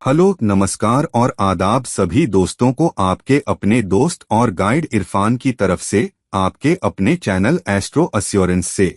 Hello, नमस्कार और आदाब सभी दोस्तों को आपके अपने दोस्त और गाइड इरफान की तरफ से आपके अपने चैनल एस्ट्रो एश्योरेंस से।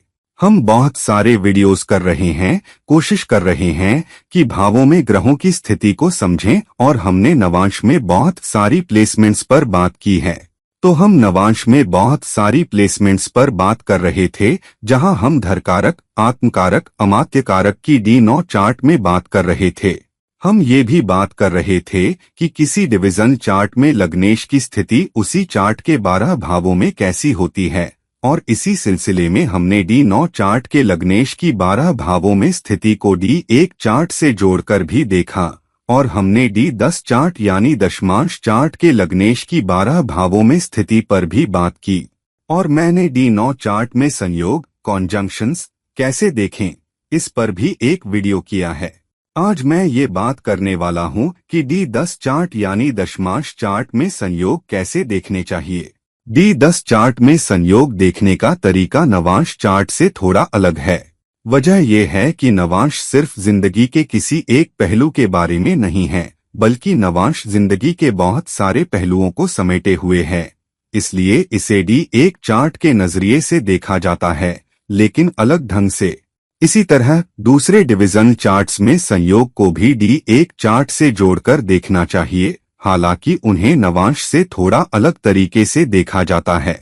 हम बहुत सारे वीडियोस कर रहे हैं, कोशिश कर रहे हैं कि भावों में ग्रहों की स्थिति को समझें और हमने नवांश में बहुत सारी प्लेसमेंट्स पर बात की है। तो हम नवांश में बहुत सारी प्लेसमेंट्स पर बात कर रहे थे, जहां हम धरकारक, आत्मकारक, अमात्यकारक की D9 चार्ट में बात कर रहे थे। हम ये भी बात कर रहे थे कि किसी डिवीजन चार्ट में लग्नेश की स्थिति उसी चार्ट के 12 भावों में कैसी होती है, और इसी सिलसिले में हमने D9 चार्ट के लग्नेश की 12 भावों में स्थिति को D1 चार्ट से जोड़कर भी देखा, और हमने D10 चार्ट यानी दशमांश चार्ट के लग्नेश की 12 भावों में स्थिति पर भी बात की। और मैंने D9 चार्ट में संयोग, कॉन्जंक्शंस कैसे देखें, इस पर भी एक वीडियो किया है। आज मैं ये बात करने वाला हूँ कि D10 चार्ट यानी दशमांश चार्ट में संयोग कैसे देखने चाहिए। D10 चार्ट में संयोग देखने का तरीका नवांश चार्ट से थोड़ा अलग है। वजह यह है कि नवांश सिर्फ जिंदगी के किसी एक पहलू के बारे में नहीं है, बल्कि नवांश जिंदगी के बहुत सारे पहलुओं को समेटे हुए है। इसलिए इसे D1 चार्ट के नजरिए से देखा जाता है, लेकिन अलग ढंग से। इसी तरह दूसरे डिवीजन चार्ट्स में संयोग को भी D1 चार्ट से जोड़कर देखना चाहिए, हालांकि उन्हें नवांश से थोड़ा अलग तरीके से देखा जाता है।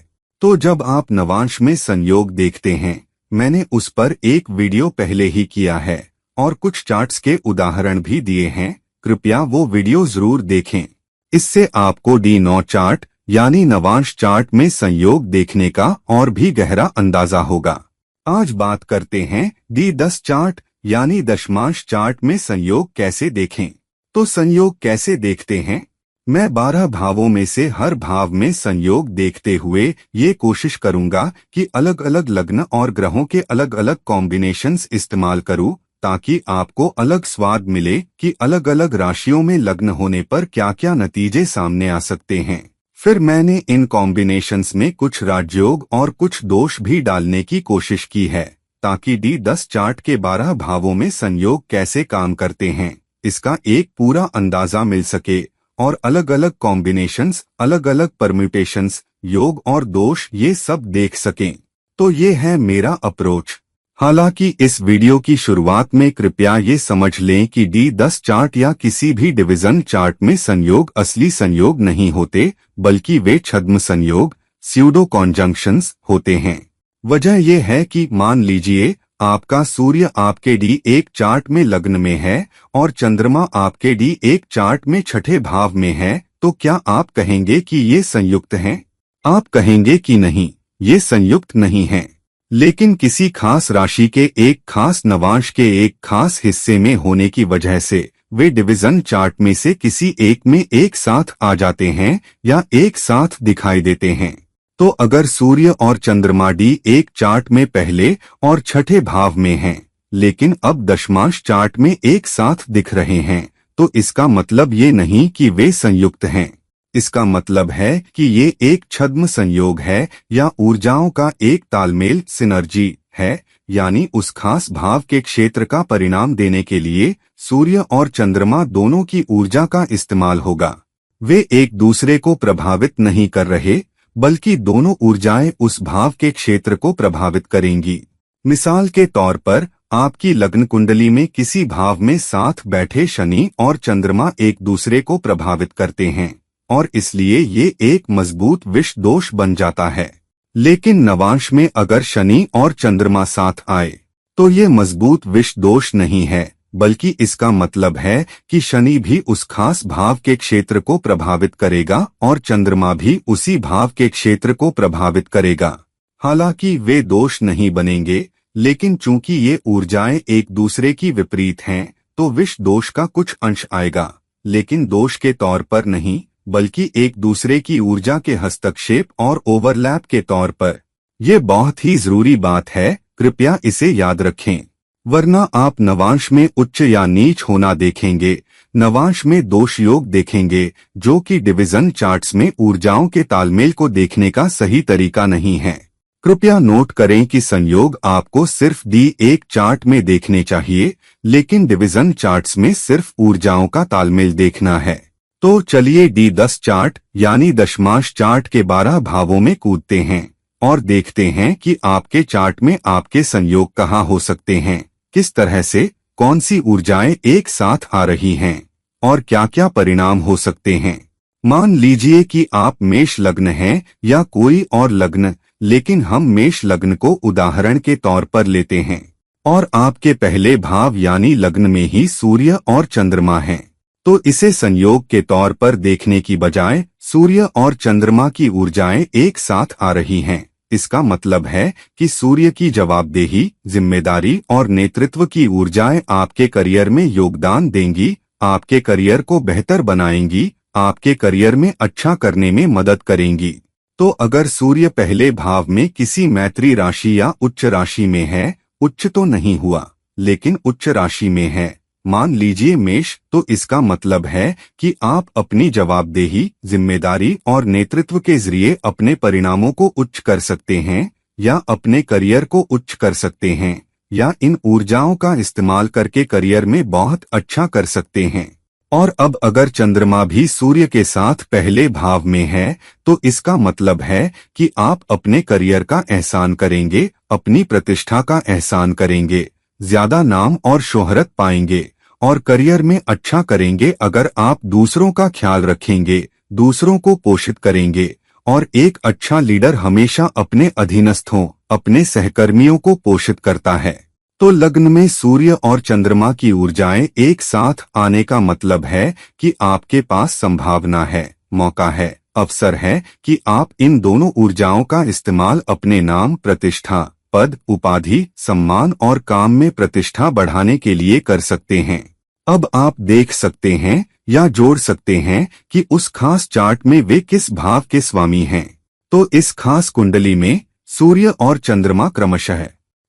तो जब आप नवांश में संयोग देखते हैं, मैंने उस पर एक वीडियो पहले ही किया है और कुछ चार्ट्स के उदाहरण भी दिए हैं, कृपया वो वीडियो जरूर देखें। इससे आपको D9 चार्ट यानी नवांश चार्ट में संयोग देखने का और भी गहरा अंदाजा होगा। आज बात करते हैं D10 चार्ट यानी दशमांश चार्ट में संयोग कैसे देखें। तो संयोग कैसे देखते हैं? मैं 12 भावों में से हर भाव में संयोग देखते हुए ये कोशिश करूंगा कि अलग अलग लग्न और ग्रहों के अलग अलग कॉम्बिनेशंस इस्तेमाल करूं, ताकि आपको अलग स्वाद मिले कि अलग अलग राशियों में लग्न होने पर क्या क्या नतीजे सामने आ सकते हैं। फिर मैंने इन कॉम्बिनेशंस में कुछ राजयोग और कुछ दोष भी डालने की कोशिश की है, ताकि D10 चार्ट के 12 भावों में संयोग कैसे काम करते हैं, इसका एक पूरा अंदाजा मिल सके और अलग अलग कॉम्बिनेशंस, अलग अलग परम्यूटेशंस, योग और दोष ये सब देख सकें। तो ये है मेरा अप्रोच। हालांकि इस वीडियो की शुरुआत में कृपया ये समझ लें कि D10 चार्ट या किसी भी डिवीजन चार्ट में संयोग असली संयोग नहीं होते, बल्कि वे छद्म संयोग, स्यूडो कॉन्जंक्शंस होते हैं। वजह यह है कि मान लीजिए आपका सूर्य आपके D1 चार्ट में लग्न में है और चंद्रमा आपके D1 चार्ट में छठे भाव में है, तो क्या आप कहेंगे कि ये संयुक्त हैं? आप कहेंगे कि नहीं, ये संयुक्त नहीं हैं। लेकिन किसी खास राशि के एक खास नवांश के एक खास हिस्से में होने की वजह से वे डिवीजन चार्ट में से किसी एक में एक साथ आ जाते हैं या एक साथ दिखाई देते हैं। तो अगर सूर्य और चंद्रमा D1 चार्ट में पहले और छठे भाव में हैं, लेकिन अब दशमांश चार्ट में एक साथ दिख रहे हैं, तो इसका मतलब ये नहीं कि वे संयुक्त हैं। इसका मतलब है कि ये एक छद्म संयोग है या ऊर्जाओं का एक तालमेल, सिनर्जी है, यानी उस खास भाव के क्षेत्र का परिणाम देने के लिए सूर्य और चंद्रमा दोनों की ऊर्जा का इस्तेमाल होगा। वे एक दूसरे को प्रभावित नहीं कर रहे, बल्कि दोनों ऊर्जाएं उस भाव के क्षेत्र को प्रभावित करेंगी। मिसाल के तौर पर आपकी लग्न कुंडली में किसी भाव में साथ बैठे शनि और चंद्रमा एक दूसरे को प्रभावित करते हैं, और इसलिए ये एक मजबूत विष दोष बन जाता है। लेकिन नवांश में अगर शनि और चंद्रमा साथ आए, तो ये मजबूत विष दोष नहीं है, बल्कि इसका मतलब है कि शनि भी उस खास भाव के क्षेत्र को प्रभावित करेगा और चंद्रमा भी उसी भाव के क्षेत्र को प्रभावित करेगा। हालांकि वे दोष नहीं बनेंगे, लेकिन चूंकि ये ऊर्जाएं एक दूसरे की विपरीत हैं, तो विष दोष का कुछ अंश आएगा, लेकिन दोष के तौर पर नहीं, बल्कि एक दूसरे की ऊर्जा के हस्तक्षेप और ओवरलैप के तौर पर। यह बहुत ही जरूरी बात है, कृपया इसे याद रखें, वरना आप नवांश में उच्च या नीच होना देखेंगे, नवांश में दोष योग देखेंगे, जो कि डिवीजन चार्ट्स में ऊर्जाओं के तालमेल को देखने का सही तरीका नहीं है। कृपया नोट करें कि संयोग आपको सिर्फ D1 चार्ट में देखने चाहिए, लेकिन डिवीजन चार्ट्स में सिर्फ ऊर्जाओं का तालमेल देखना है। तो चलिए D10 चार्ट यानी दशमांश चार्ट के 12 भावों में कूदते हैं और देखते हैं कि आपके चार्ट में आपके संयोग कहाँ हो सकते हैं, किस तरह से, कौन सी ऊर्जाएं एक साथ आ रही हैं और क्या क्या परिणाम हो सकते हैं। मान लीजिए कि आप मेष लग्न हैं या कोई और लग्न, लेकिन हम मेष लग्न को उदाहरण के तौर पर लेते हैं और आपके पहले भाव यानी लग्न में ही सूर्य और चंद्रमा हैं। तो इसे संयोग के तौर पर देखने की बजाय सूर्य और चंद्रमा की ऊर्जाएं एक साथ आ रही हैं। इसका मतलब है कि सूर्य की जवाबदेही, जिम्मेदारी और नेतृत्व की ऊर्जाएं आपके करियर में योगदान देंगी, आपके करियर को बेहतर बनाएंगी, आपके करियर में अच्छा करने में मदद करेंगी। तो अगर सूर्य पहले भाव में किसी मैत्री राशि या उच्च राशि में है, उच्च तो नहीं हुआ लेकिन उच्च राशि में है, मान लीजिए मेष, तो इसका मतलब है कि आप अपनी जवाबदेही, जिम्मेदारी और नेतृत्व के जरिए अपने परिणामों को उच्च कर सकते हैं या अपने करियर को उच्च कर सकते हैं या इन ऊर्जाओं का इस्तेमाल करके करियर में बहुत अच्छा कर सकते हैं। और अब अगर चंद्रमा भी सूर्य के साथ पहले भाव में है, तो इसका मतलब है कि आप अपने करियर का एहसान करेंगे, अपनी प्रतिष्ठा का एहसान करेंगे, ज्यादा नाम और शोहरत पाएंगे और करियर में अच्छा करेंगे अगर आप दूसरों का ख्याल रखेंगे, दूसरों को पोषित करेंगे। और एक अच्छा लीडर हमेशा अपने अधीनस्थों, अपने सहकर्मियों को पोषित करता है। तो लग्न में सूर्य और चंद्रमा की ऊर्जाएं एक साथ आने का मतलब है कि आपके पास संभावना है, मौका है, अवसर है कि आप इन दोनों ऊर्जाओं का इस्तेमाल अपने नाम, प्रतिष्ठा, पद, उपाधि, सम्मान और काम में प्रतिष्ठा बढ़ाने के लिए कर सकते हैं। अब आप देख सकते हैं या जोड़ सकते हैं कि उस खास चार्ट में वे किस भाव के स्वामी हैं। तो इस खास कुंडली में सूर्य और चंद्रमा क्रमशः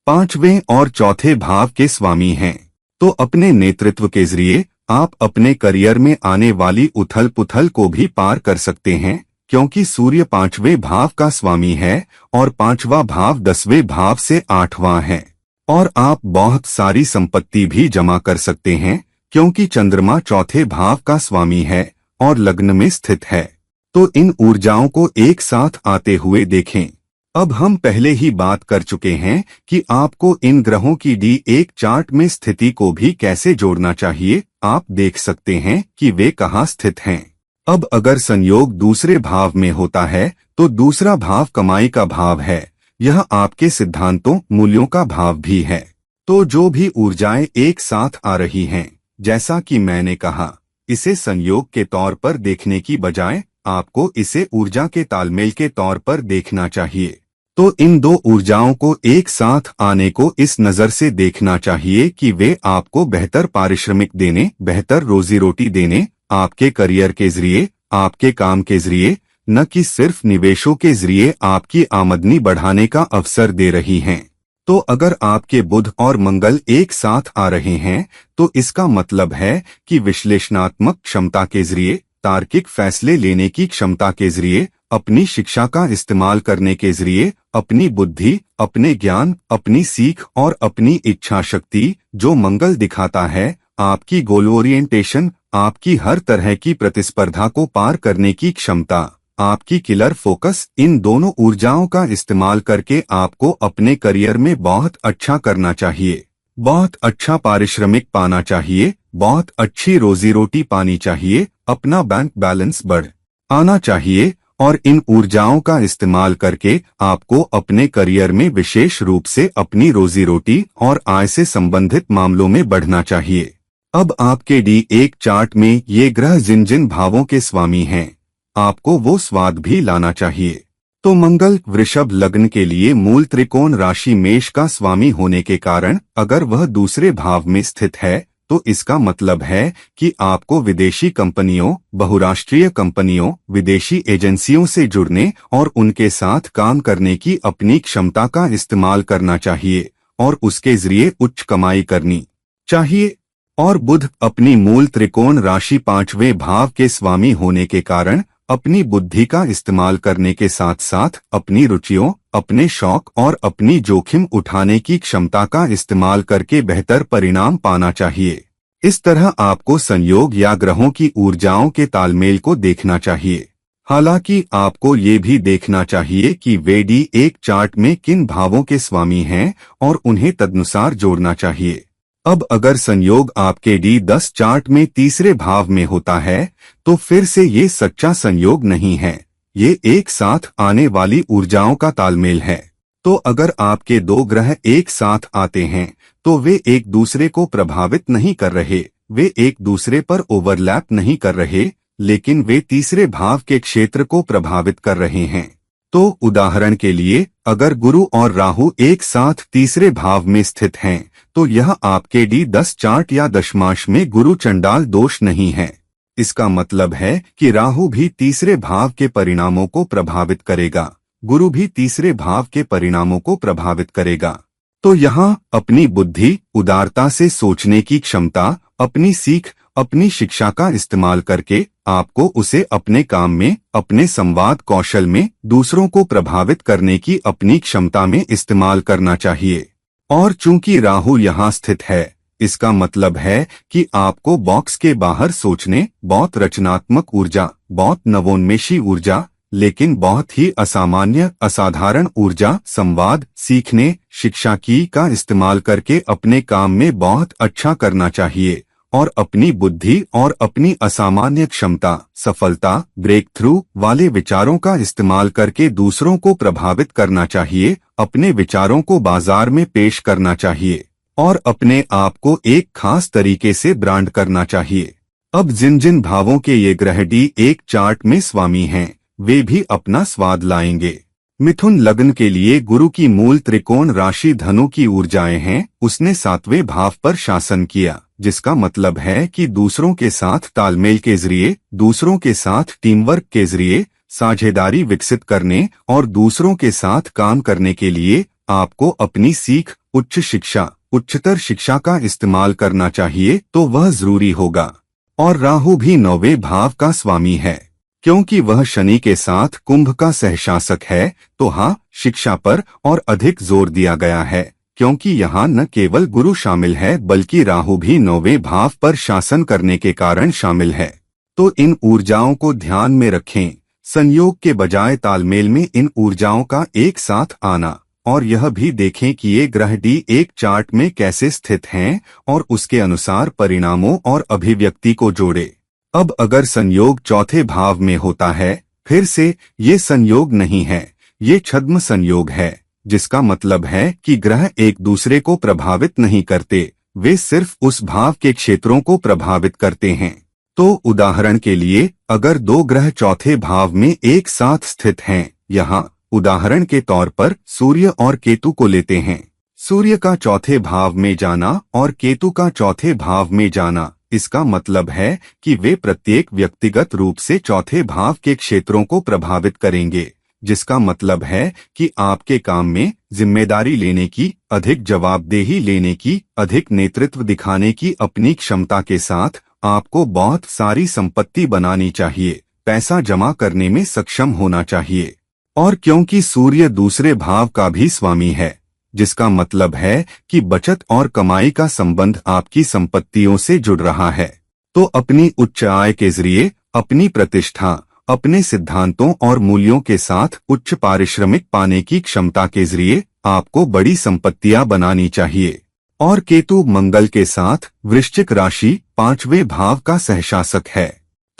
5वें और 4थे भाव के स्वामी हैं। तो अपने नेतृत्व के जरिए आप अपने करियर में आने वाली उथल पुथल को भी पार कर सकते हैं, क्योंकि सूर्य 5वें भाव का स्वामी है और 5वां भाव 10वें भाव से 8वां है। और आप बहुत सारी संपत्ति भी जमा कर सकते हैं, क्योंकि चंद्रमा 4थे भाव का स्वामी है और लग्न में स्थित है। तो इन ऊर्जाओं को एक साथ आते हुए देखें। अब हम पहले ही बात कर चुके हैं कि आपको इन ग्रहों की D1 चार्ट में स्थिति को भी कैसे जोड़ना चाहिए। आप देख सकते हैं कि वे कहाँ स्थित हैं। अब अगर संयोग दूसरे भाव में होता है, तो दूसरा भाव कमाई का भाव है। यह आपके सिद्धांतों, मूल्यों का भाव भी है। तो जो भी ऊर्जाएं एक साथ आ रही हैं, जैसा कि मैंने कहा, इसे संयोग के तौर पर देखने की बजाय आपको इसे ऊर्जा के तालमेल के तौर पर देखना चाहिए। तो इन दो ऊर्जाओं को एक साथ आने को इस नज़र से देखना चाहिए कि वे आपको बेहतर पारिश्रमिक देने, बेहतर रोजी रोटी देने, आपके करियर के जरिए, आपके काम के जरिए, न कि सिर्फ निवेशों के जरिए आपकी आमदनी बढ़ाने का अवसर दे रही हैं। तो अगर आपके बुध और मंगल एक साथ आ रहे हैं, तो इसका मतलब है कि विश्लेषणात्मक क्षमता के जरिए, तार्किक फैसले लेने की क्षमता के जरिए, अपनी शिक्षा का इस्तेमाल करने के जरिए, अपनी बुद्धि, अपने ज्ञान, अपनी सीख और अपनी इच्छा शक्ति जो मंगल दिखाता है, आपकी गोल ओरिएंटेशन, आपकी हर तरह की प्रतिस्पर्धा को पार करने की क्षमता, आपकी किलर फोकस, इन दोनों ऊर्जाओं का इस्तेमाल करके आपको अपने करियर में बहुत अच्छा करना चाहिए, बहुत अच्छा पारिश्रमिक पाना चाहिए, बहुत अच्छी रोजी रोटी पानी चाहिए, अपना बैंक बैलेंस बढ़ आना चाहिए और इन ऊर्जाओं का इस्तेमाल करके आपको अपने करियर में विशेष रूप से अपनी रोजी रोटी और आय से संबंधित मामलों में बढ़ना चाहिए। अब आपके D1 चार्ट में ये ग्रह जिन जिन भावों के स्वामी हैं, आपको वो स्वाद भी लाना चाहिए। तो मंगल वृषभ लग्न के लिए मूल त्रिकोण राशि मेष का स्वामी होने के कारण अगर वह दूसरे भाव में स्थित है, तो इसका मतलब है कि आपको विदेशी कंपनियों, बहुराष्ट्रीय कंपनियों, विदेशी एजेंसियों से जुड़ने और उनके साथ काम करने की अपनी क्षमता का इस्तेमाल करना चाहिए और उसके जरिए उच्च कमाई करनी चाहिए। और बुध अपनी मूल त्रिकोण राशि 5वें भाव के स्वामी होने के कारण अपनी बुद्धि का इस्तेमाल करने के साथ साथ अपनी रुचियों, अपने शौक और अपनी जोखिम उठाने की क्षमता का इस्तेमाल करके बेहतर परिणाम पाना चाहिए। इस तरह आपको संयोग या ग्रहों की ऊर्जाओं के तालमेल को देखना चाहिए। हालांकि आपको ये भी देखना चाहिए कि वे D1 चार्ट में किन भावों के स्वामी हैं और उन्हें तदनुसार जोड़ना चाहिए। अब अगर संयोग आपके D10 चार्ट में तीसरे भाव में होता है तो फिर से ये सच्चा संयोग नहीं है, ये एक साथ आने वाली ऊर्जाओं का तालमेल है। तो अगर आपके दो ग्रह एक साथ आते हैं तो वे एक दूसरे को प्रभावित नहीं कर रहे, वे एक दूसरे पर ओवरलैप नहीं कर रहे, लेकिन वे तीसरे भाव के क्षेत्र को प्रभावित कर रहे हैं। तो उदाहरण के लिए अगर गुरु और राहु एक साथ तीसरे भाव में स्थित हैं तो यह आपके D10 चार्ट या दशमांश में गुरु चंडाल दोष नहीं है। इसका मतलब है कि राहु भी तीसरे भाव के परिणामों को प्रभावित करेगा, गुरु भी तीसरे भाव के परिणामों को प्रभावित करेगा। तो यहाँ अपनी बुद्धि, उदारता से सोचने की क्षमता, अपनी सीख, अपनी शिक्षा का इस्तेमाल करके आपको उसे अपने काम में, अपने संवाद कौशल में, दूसरों को प्रभावित करने की अपनी क्षमता में इस्तेमाल करना चाहिए। और चूंकि राहु यहाँ स्थित है, इसका मतलब है कि आपको बॉक्स के बाहर सोचने, बहुत रचनात्मक ऊर्जा, बहुत नवोन्मेषी ऊर्जा, लेकिन बहुत ही असामान्य, असाधारण ऊर्जा, संवाद, सीखने, शिक्षा की का इस्तेमाल करके अपने काम में बहुत अच्छा करना चाहिए और अपनी बुद्धि और अपनी असामान्य क्षमता, सफलता, ब्रेक थ्रू वाले विचारों का इस्तेमाल करके दूसरों को प्रभावित करना चाहिए, अपने विचारों को बाजार में पेश करना चाहिए और अपने आप को एक खास तरीके से ब्रांड करना चाहिए। अब जिन जिन भावों के ये ग्रह D1 चार्ट में स्वामी हैं, वे भी अपना स्वाद लाएंगे। मिथुन लग्न के लिए गुरु की मूल त्रिकोण राशि धनु की ऊर्जाएं हैं, उसने 7वें भाव पर शासन किया, जिसका मतलब है कि दूसरों के साथ तालमेल के जरिए, दूसरों के साथ टीम वर्क के जरिए साझेदारी विकसित करने और दूसरों के साथ काम करने के लिए आपको अपनी सीख, उच्च शिक्षा, उच्चतर शिक्षा का इस्तेमाल करना चाहिए, तो वह जरूरी होगा। और राहु भी 9वें भाव का स्वामी है, क्योंकि वह शनि के साथ कुंभ का सहशासक है। तो हाँ, शिक्षा पर और अधिक जोर दिया गया है, क्योंकि यहाँ न केवल गुरु शामिल है बल्कि राहु भी 9वें भाव पर शासन करने के कारण शामिल है। तो इन ऊर्जाओं को ध्यान में रखें, संयोग के बजाय तालमेल में इन ऊर्जाओं का एक साथ आना, और यह भी देखें कि ये ग्रह D1 चार्ट में कैसे स्थित हैं और उसके अनुसार परिणामों और अभिव्यक्ति को जोड़े। अब अगर संयोग चौथे भाव में होता है, फिर से ये संयोग नहीं है, ये छद्म संयोग है, जिसका मतलब है कि ग्रह एक दूसरे को प्रभावित नहीं करते, वे सिर्फ उस भाव के क्षेत्रों को प्रभावित करते हैं। तो उदाहरण के लिए अगर दो ग्रह चौथे भाव में एक साथ स्थित हैं, यहाँ उदाहरण के तौर पर सूर्य और केतु को लेते हैं। सूर्य का चौथे भाव में जाना और केतु का चौथे भाव में जाना, इसका मतलब है कि वे प्रत्येक व्यक्तिगत रूप से चौथे भाव के क्षेत्रों को प्रभावित करेंगे, जिसका मतलब है कि आपके काम में जिम्मेदारी लेने की, अधिक जवाबदेही लेने की, अधिक नेतृत्व दिखाने की अपनी क्षमता के साथ आपको बहुत सारी संपत्ति बनानी चाहिए, पैसा जमा करने में सक्षम होना चाहिए। और क्योंकि सूर्य दूसरे भाव का भी स्वामी है, जिसका मतलब है कि बचत और कमाई का संबंध आपकी संपत्तियों से जुड़ रहा है, तो अपनी उच्च आय के जरिए, अपनी प्रतिष्ठा, अपने सिद्धांतों और मूल्यों के साथ उच्च पारिश्रमिक पाने की क्षमता के जरिए आपको बड़ी संपत्तियां बनानी चाहिए। और केतु मंगल के साथ वृश्चिक राशि 5वें भाव का सहशासक है,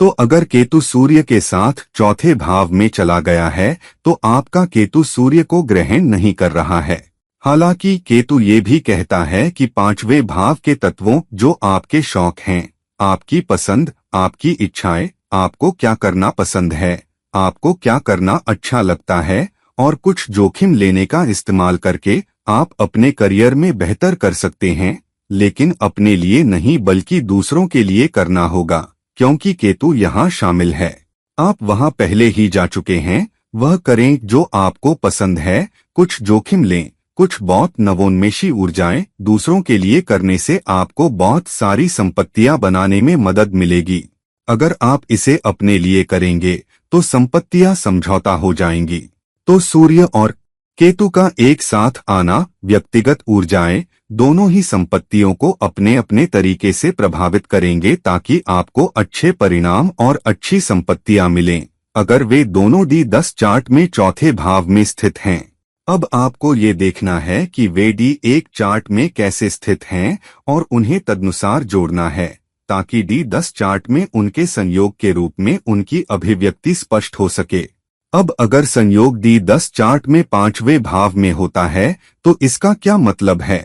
तो अगर केतु सूर्य के साथ चौथे भाव में चला गया है तो आपका केतु सूर्य को ग्रहण नहीं कर रहा है। हालांकि केतु ये भी कहता है कि 5वें भाव के तत्वों जो आपके शौक हैं, आपकी पसंद, आपकी इच्छाएं, आपको क्या करना पसंद है, आपको क्या करना अच्छा लगता है, और कुछ जोखिम लेने का इस्तेमाल करके आप अपने करियर में बेहतर कर सकते हैं, लेकिन अपने लिए नहीं बल्कि दूसरों के लिए करना होगा, क्योंकि केतु यहाँ शामिल है। आप वहाँ पहले ही जा चुके हैं, वह करें जो आपको पसंद है, कुछ जोखिम लें, कुछ बहुत नवोन्मेषी ऊर्जाएं दूसरों के लिए करने से आपको बहुत सारी संपत्तियां बनाने में मदद मिलेगी। अगर आप इसे अपने लिए करेंगे तो संपत्तियां समझौता हो जाएंगी। तो सूर्य और केतु का एक साथ आना व्यक्तिगत ऊर्जाएं दोनों ही संपत्तियों को अपने अपने तरीके से प्रभावित करेंगे ताकि आपको अच्छे परिणाम और अच्छी संपत्तियां मिलें। अगर वे दोनों D10 चार्ट में चौथे भाव में स्थित हैं, अब आपको ये देखना है कि वे D1 चार्ट में कैसे स्थित हैं और उन्हें तदनुसार जोड़ना है ताकि D10 चार्ट में उनके संयोग के रूप में उनकी अभिव्यक्ति स्पष्ट हो सके। अब अगर संयोग D10 चार्ट में पांचवें भाव में होता है तो इसका क्या मतलब है?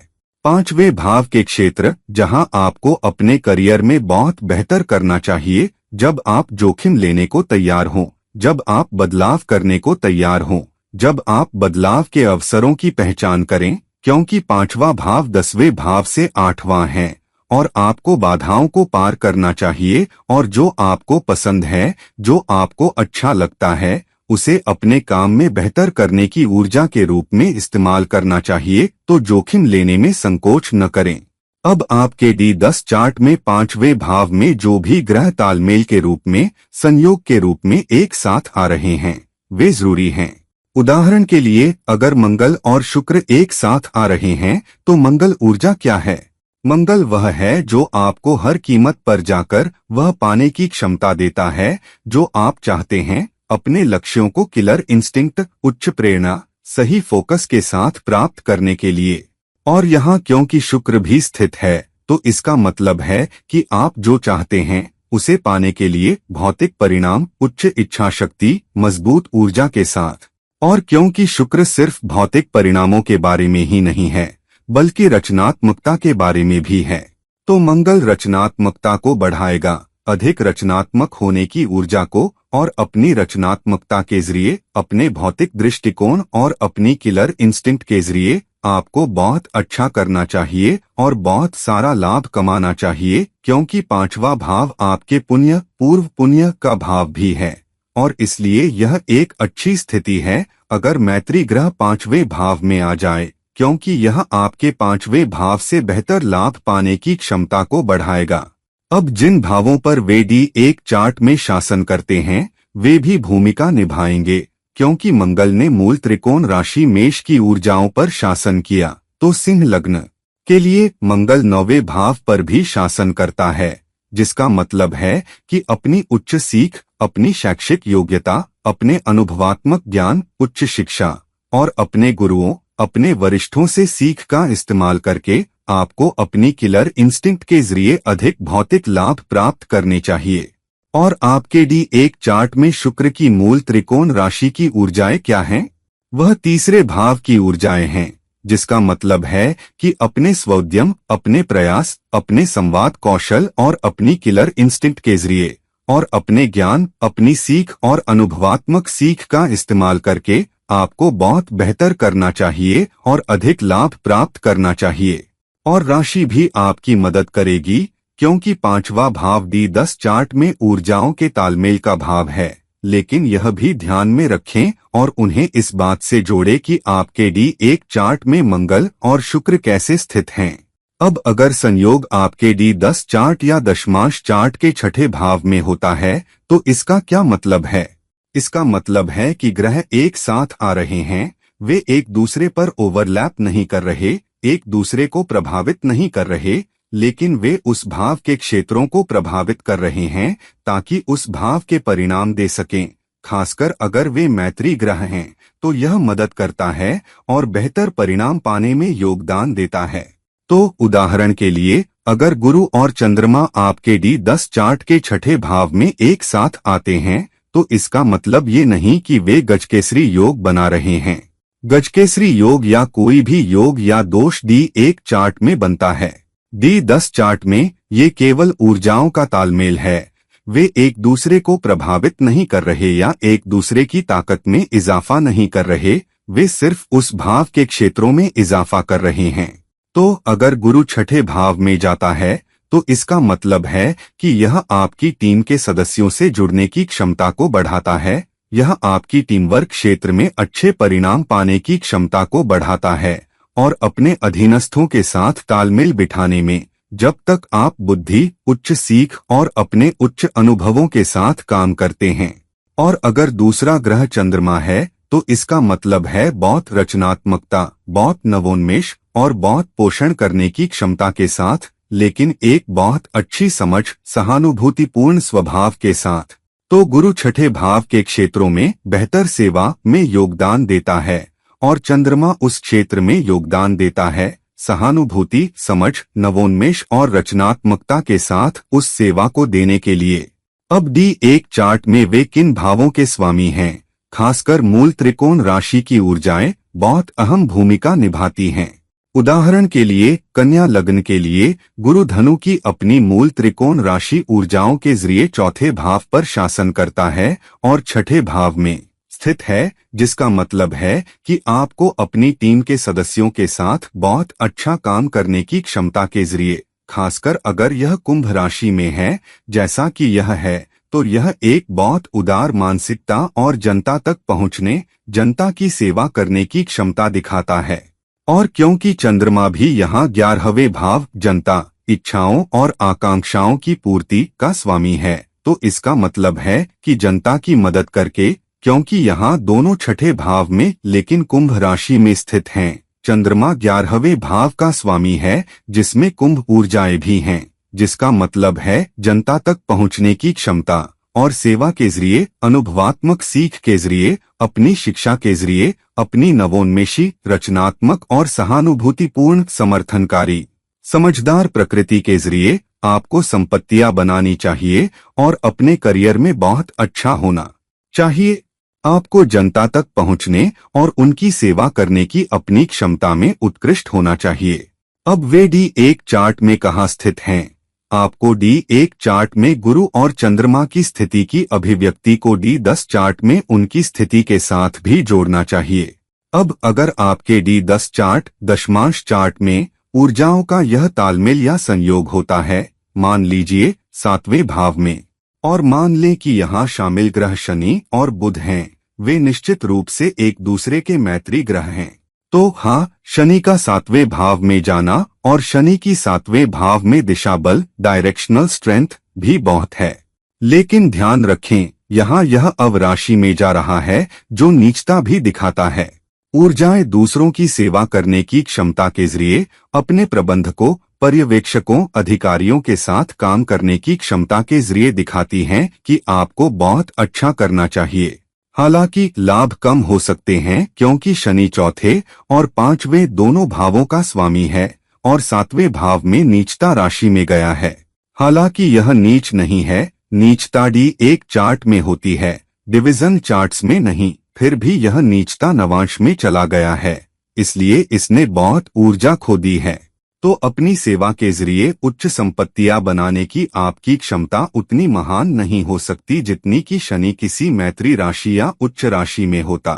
पांचवें भाव के क्षेत्र जहां आपको अपने करियर में बहुत बेहतर करना चाहिए, जब आप जोखिम लेने को तैयार हों, जब आप बदलाव करने को तैयार हों, जब आप बदलाव के अवसरों की पहचान करें, क्योंकि पांचवा भाव 10वें भाव से 8वां है और आपको बाधाओं को पार करना चाहिए और जो आपको पसंद है, जो आपको अच्छा लगता है, उसे अपने काम में बेहतर करने की ऊर्जा के रूप में इस्तेमाल करना चाहिए, तो जोखिम लेने में संकोच न करें। अब आपके D10 चार्ट में पांचवें भाव में जो भी ग्रह तालमेल के रूप में, संयोग के रूप में एक साथ आ रहे हैं, वे जरूरी हैं। उदाहरण के लिए अगर मंगल और शुक्र एक साथ आ रहे हैं तो मंगल ऊर्जा क्या है? मंगल वह है जो आपको हर कीमत पर जाकर वह पाने की क्षमता देता है जो आप चाहते हैं, अपने लक्ष्यों को किलर इंस्टिंक्ट, उच्च प्रेरणा, सही फोकस के साथ प्राप्त करने के लिए। और यहाँ क्योंकि शुक्र भी स्थित है तो इसका मतलब है कि आप जो चाहते हैं उसे पाने के लिए भौतिक परिणाम, उच्च इच्छा शक्ति, मजबूत ऊर्जा के साथ। और क्योंकि शुक्र सिर्फ भौतिक परिणामों के बारे में ही नहीं है बल्कि रचनात्मकता के बारे में भी है, तो मंगल रचनात्मकता को बढ़ाएगा, अधिक रचनात्मक होने की ऊर्जा को, और अपनी रचनात्मकता के जरिए, अपने भौतिक दृष्टिकोण और अपनी किलर इंस्टिंक्ट के जरिए आपको बहुत अच्छा करना चाहिए और बहुत सारा लाभ कमाना चाहिए, क्योंकि पांचवा भाव आपके पुण्य, पूर्व पुण्य का भाव भी है और इसलिए यह एक अच्छी स्थिति है अगर मैत्री ग्रह पांचवें भाव में आ जाए, क्योंकि यह आपके पांचवें भाव से बेहतर लाभ पाने की क्षमता को बढ़ाएगा। अब जिन भावों पर वे D1 चार्ट में शासन करते हैं वे भी भूमिका निभाएंगे, क्योंकि मंगल ने मूल त्रिकोण राशि मेष की ऊर्जाओं पर शासन किया, तो सिंह लग्न के लिए मंगल 9वें भाव पर भी शासन करता है, जिसका मतलब है कि अपनी उच्च सीख, अपनी शैक्षिक योग्यता, अपने अनुभवात्मक ज्ञान, उच्च शिक्षा और अपने गुरुओं, अपने वरिष्ठों से सीख का इस्तेमाल करके आपको अपनी किलर इंस्टिंक्ट के जरिए अधिक भौतिक लाभ प्राप्त करने चाहिए। और आपके D1 चार्ट में शुक्र की मूल त्रिकोण राशि की ऊर्जाएं क्या हैं? वह तीसरे भाव की ऊर्जाएं हैं, जिसका मतलब है कि अपने स्वोद्यम, अपने प्रयास, अपने संवाद कौशल और अपनी किलर इंस्टिंक्ट के जरिए और अपने ज्ञान, अपनी सीख और अनुभवात्मक सीख का इस्तेमाल करके आपको बहुत बेहतर करना चाहिए और अधिक लाभ प्राप्त करना चाहिए। और राशि भी आपकी मदद करेगी, क्योंकि पांचवा भाव D10 चार्ट में ऊर्जाओं के तालमेल का भाव है, लेकिन यह भी ध्यान में रखें और उन्हें इस बात से जोड़ें कि आपके D1 चार्ट में मंगल और शुक्र कैसे स्थित हैं। अब अगर संयोग आपके D10 चार्ट या दशमांश चार्ट के छठे भाव में होता है तो इसका क्या मतलब है? इसका मतलब है कि ग्रह एक साथ आ रहे हैं, वे एक दूसरे पर ओवरलैप नहीं कर रहे, एक दूसरे को प्रभावित नहीं कर रहे, लेकिन वे उस भाव के क्षेत्रों को प्रभावित कर रहे हैं ताकि उस भाव के परिणाम दे सकें। खासकर अगर वे मैत्री ग्रह हैं तो यह मदद करता है और बेहतर परिणाम पाने में योगदान देता है। तो उदाहरण के लिए अगर गुरु और चंद्रमा आपके D10 चार्ट के छठे भाव में एक साथ आते हैं तो इसका मतलब ये नहीं कि वे गजकेसरी योग बना रहे हैं। गजकेसरी योग या कोई भी योग या दोष D1 चार्ट में बनता है। D10 चार्ट में ये केवल ऊर्जाओं का तालमेल है, वे एक दूसरे को प्रभावित नहीं कर रहे या एक दूसरे की ताकत में इजाफा नहीं कर रहे, वे सिर्फ उस भाव के क्षेत्रों में इजाफा कर रहे हैं। तो अगर गुरु छठे भाव में जाता है तो इसका मतलब है कि यह आपकी टीम के सदस्यों से जुड़ने की क्षमता को बढ़ाता है, यह आपकी टीम वर्क क्षेत्र में अच्छे परिणाम पाने की क्षमता को बढ़ाता है और अपने अधीनस्थों के साथ तालमेल बिठाने में, जब तक आप बुद्धि, उच्च सीख और अपने उच्च अनुभवों के साथ काम करते हैं। और अगर दूसरा ग्रह चंद्रमा है तो इसका मतलब है बहुत रचनात्मकता, बहुत नवोन्मेष और बहुत पोषण करने की क्षमता के साथ, लेकिन एक बहुत अच्छी समझ, सहानुभूतिपूर्ण स्वभाव के साथ। तो गुरु छठे भाव के क्षेत्रों में बेहतर सेवा में योगदान देता है और चंद्रमा उस क्षेत्र में योगदान देता है सहानुभूति, समझ, नवोन्मेष और रचनात्मकता के साथ उस सेवा को देने के लिए। अब D1 चार्ट में वे किन भावों के स्वामी हैं? खासकर मूल त्रिकोण राशि की ऊर्जाएं बहुत अहम भूमिका निभाती हैं। उदाहरण के लिए कन्या लग्न के लिए गुरु धनु की अपनी मूल त्रिकोण राशि ऊर्जाओं के जरिए चौथे भाव पर शासन करता है और छठे भाव में स्थित है, जिसका मतलब है कि आपको अपनी टीम के सदस्यों के साथ बहुत अच्छा काम करने की क्षमता के जरिए, खासकर अगर यह कुंभ राशि में है जैसा कि यह है, तो यह एक बहुत उदार मानसिकता और जनता तक पहुंचने, जनता की सेवा करने की क्षमता दिखाता है। और क्योंकि चंद्रमा भी यहाँ 11वें भाव जनता, इच्छाओं और आकांक्षाओं की पूर्ति का स्वामी है, तो इसका मतलब है कि जनता की मदद करके, क्योंकि यहाँ दोनों छठे भाव में लेकिन कुंभ राशि में स्थित हैं, चंद्रमा 11वें भाव का स्वामी है जिसमें कुंभ ऊर्जाएं भी हैं, जिसका मतलब है जनता तक पहुँचने की क्षमता और सेवा के जरिए, अनुभवात्मक सीख के जरिए, अपनी शिक्षा के जरिए, अपनी नवोन्मेषी, रचनात्मक और सहानुभूतिपूर्ण, समर्थनकारी, समझदार प्रकृति के जरिए आपको संपत्तियां बनानी चाहिए और अपने करियर में बहुत अच्छा होना चाहिए। आपको जनता तक पहुंचने और उनकी सेवा करने की अपनी क्षमता में उत्कृष्ट होना चाहिए। अब वे D1 चार्ट में कहाँ स्थित हैं? आपको D1 चार्ट में गुरु और चंद्रमा की स्थिति की अभिव्यक्ति को D10 चार्ट में उनकी स्थिति के साथ भी जोड़ना चाहिए। अब अगर आपके D10 चार्ट, दशमांश चार्ट में ऊर्जाओं का यह तालमेल या संयोग होता है, मान लीजिए 7वें भाव में, और मान लें कि यहाँ शामिल ग्रह शनि और बुध हैं, वे निश्चित रूप से एक दूसरे के मैत्री ग्रह हैं। तो हाँ, शनि का 7वें भाव में जाना और शनि की 7वें भाव में दिशा बल, डायरेक्शनल स्ट्रेंथ भी बहुत है। लेकिन ध्यान रखें, यहाँ यह अवराशि में जा रहा है जो नीचता भी दिखाता है। ऊर्जाएं दूसरों की सेवा करने की क्षमता के जरिए अपने प्रबंधकों, पर्यवेक्षकों, अधिकारियों के साथ काम करने की क्षमता के जरिए दिखाती हैं कि आपको बहुत अच्छा करना चाहिए। हालांकि लाभ कम हो सकते हैं क्योंकि शनि चौथे और 5वें दोनों भावों का स्वामी है और 7वें भाव में नीचता राशि में गया है। हालांकि यह नीच नहीं है, नीचता D1 चार्ट में होती है, डिवीजन चार्ट्स में नहीं, फिर भी यह नीचता नवांश में चला गया है, इसलिए इसने बहुत ऊर्जा खो दी है। तो अपनी सेवा के जरिए उच्च संपत्तियां बनाने की आपकी क्षमता उतनी महान नहीं हो सकती जितनी कि शनि किसी मैत्री राशि या उच्च राशि में होता।